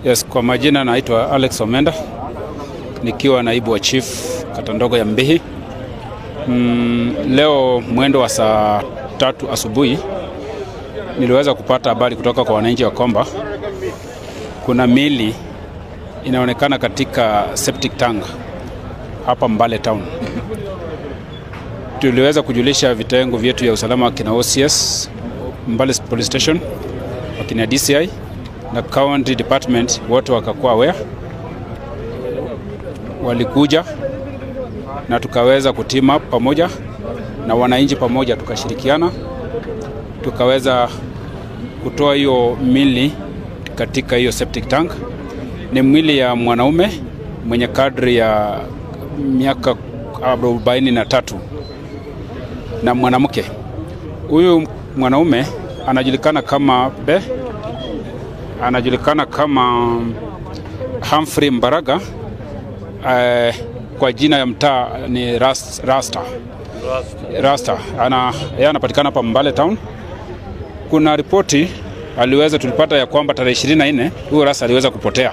Yes, kwa majina naitwa Alex Omenda, nikiwa naibu wa chief kata ndogo ya Mbihi. Leo mwendo wa saa 3 asubuhi niliweza kupata habari kutoka kwa wananchi wa kwamba kuna mili inaonekana katika septic tank hapa Mbale town. Tuliweza kujulisha vitengo vyetu ya usalama kina OCS, Mbale Police Station, wakina DCI na County Department, wote wakakuwa aware. Walikuja na tukaweza kuteam up pamoja na wananchi pamoja, tukashirikiana, tukaweza kutoa hiyo mili katika hiyo septic tank. Ni mwili ya mwanaume mwenye kadri ya miaka 43 na mwanamke. Huyu mwanaume anajulikana kama Humphrey Mbaraga, kwa jina ya mtaa ni Rasta. Yeye anapatikana hapa Mbale town. Kuna ripoti tulipata ya kwamba tarehe 24 huyo Rasta aliweza kupotea.